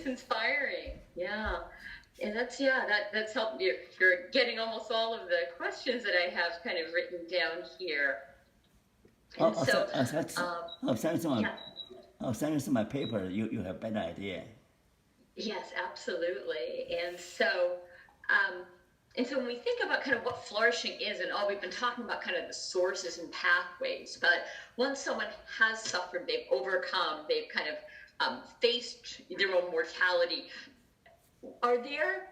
it's inspiring. Yeah. And that's helped you. You're getting almost all of the questions that I have kind of written down here. And I'll so, send, I'll send, um, I'll send some. yeah, I'll send you some of my paper. You have better idea. yes, absolutely. Um, and so when we think about kind of what flourishing is, and all we've been talking about kind of the sources and pathways, but once someone has suffered, they've overcome, they've kind of faced their own mortality. Are there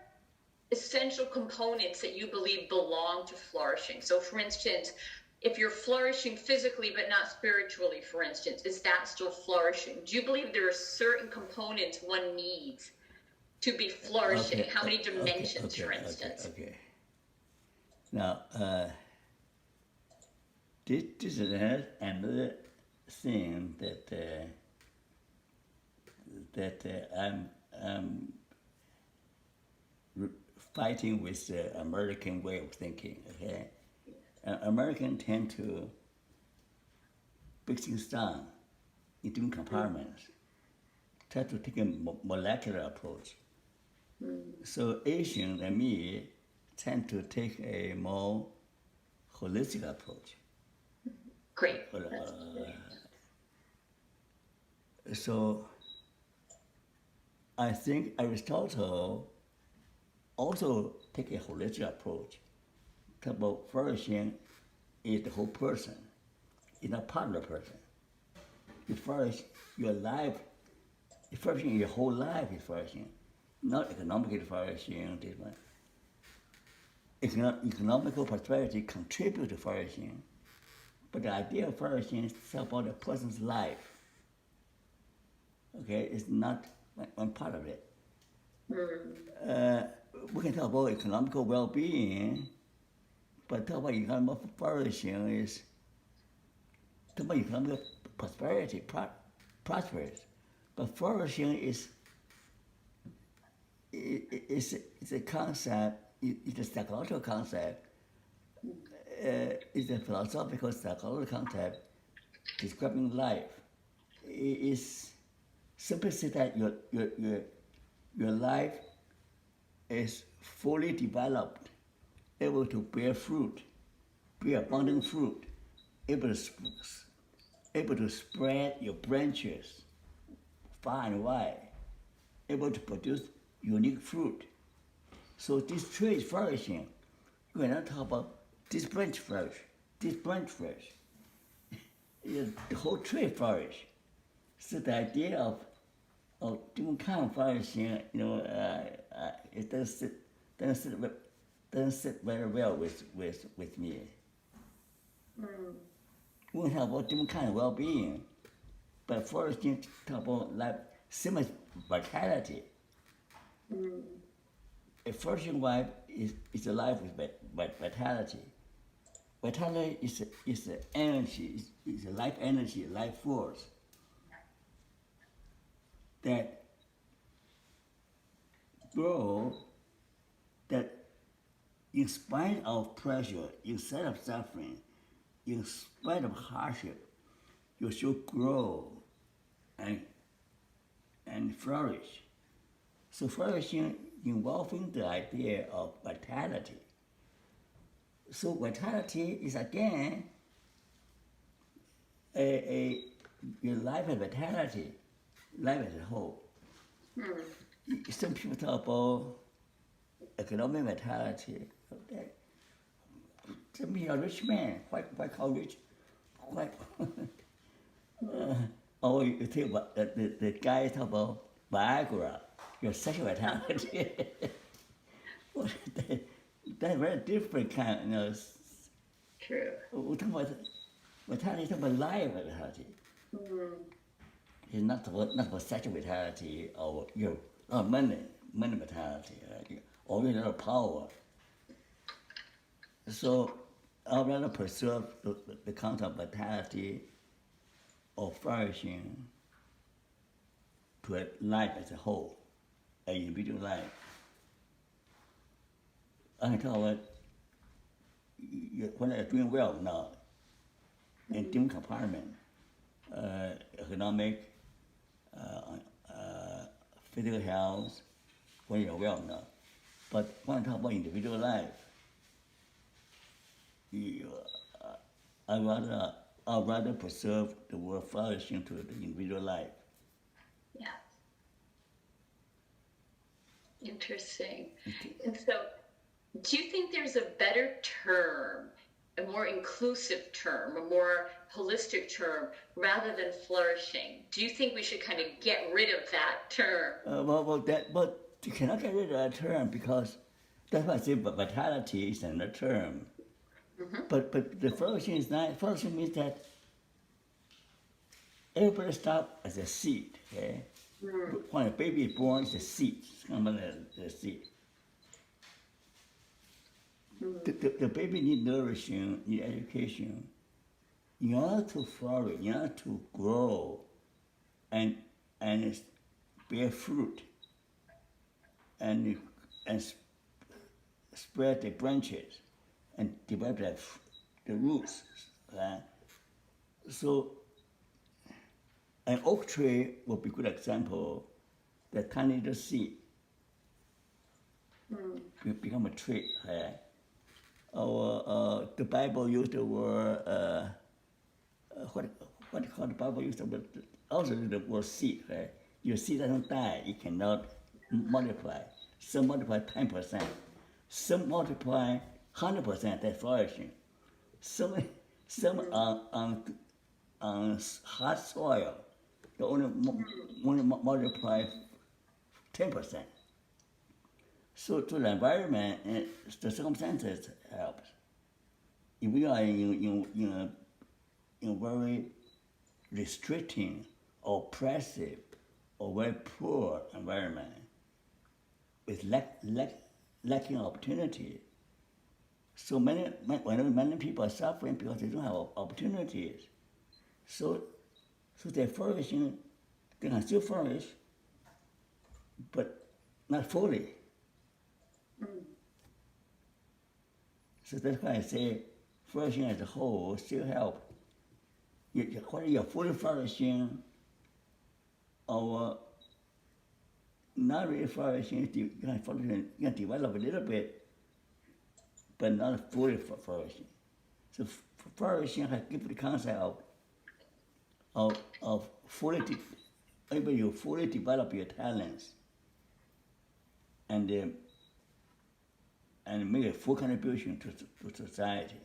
essential components that you believe belong to flourishing? So, for instance, if you're flourishing physically but not spiritually, for instance, is that still flourishing? Do you believe there are certain components one needs to be flourishing? Okay, How many okay, dimensions, okay, for okay, instance? okay. Now, this is another thing that I'm fighting with the American way of thinking. Okay, Americans tend to break things down in different compartments, try to take a molecular approach. So Asian and me tend to take a more holistic approach. Great. That's Uh, So I think Aristotle also take a holistic approach. Talk about flourishing is the whole person, it's not part of the person. You flourish your life, flourishing your whole life is flourishing, not economically flourishing. This one. Economical prosperity contribute to flourishing, but the idea of flourishing is about a person's life. Okay, it's not one part of it. Uh, we can talk about economical well-being, but talk about economic flourishing is talk about economic prosperity, prosperous. But flourishing is a concept. It's a psychological concept. It's a philosophical psychological concept describing life. It is simply say that your life is fully developed, able to bear fruit, bear abundant fruit, able to, able to spread your branches far and wide, able to produce unique fruit. So this tree is flourishing. You cannot talk about this branch flourish, this branch flourish. The whole tree flourish. So the idea of different kind of flourishing, it doesn't sit very well with me. We talk about different kind of well-being, but flourishing talk about life, same as vitality. A flourishing life is a life with vitality. Vitality is the energy, is a life energy, life force that grow, that in spite of pressure, in spite of suffering, in spite of hardship, you should grow and flourish. So flourishing involving the idea of vitality. So vitality is again a your life of vitality, life as a whole. Some people talk about economic vitality. Okay. Some people are rich man. Why call rich? Why? Or you think about the guy talk about Viagra, your sexual vitality. Well, that's very different kind. true. We talk about vitality, talk about life vitality. It's not about sexual vitality or money vitality, right? Or power. So I'd rather preserve the concept of vitality or flourishing to a life as a whole, an individual life. I can tell what when they're doing well now in different compartment, economic, physical health when you're well enough. But when I talk about individual life, you, I'd rather preserve the word flourishing to the individual life. Yeah. Interesting. And so, do you think there's a better term, a more inclusive term, a more holistic term, rather than flourishing? Do you think we should kind of get rid of that term? But you cannot get rid of that term because that's why I say vitality is another term. But the flourishing is not. Flourishing means that everybody starts as a seed. Okay? When a baby is born, it's a seed. It's kind of a seed. The baby needs nourishing, needs education. In order to flourish, in order to grow, and bear fruit, and spread the branches, and develop the roots. So, an oak tree would be a good example. That tiny little seed will become a tree. Or the Bible used the word what the Bible used the word, also the word seed. Your seed doesn't die; it cannot multiply. Some multiply 10%, some multiply 100%. That's flourishing. Some on hard soil, they only multiply 10%. So to the environment, the circumstances helps. If we are in a very restricting, oppressive, or very poor environment, with lacking opportunity, so many people are suffering because they don't have opportunities. So they're flourishing, they can still flourish, but not fully. So that's why I say flourishing as a whole still helps. Whether you're fully flourishing or not really flourishing, you can develop a little bit, but not fully flourishing. So flourishing has given the concept of fully, able you fully develop your talents and make a full contribution to society.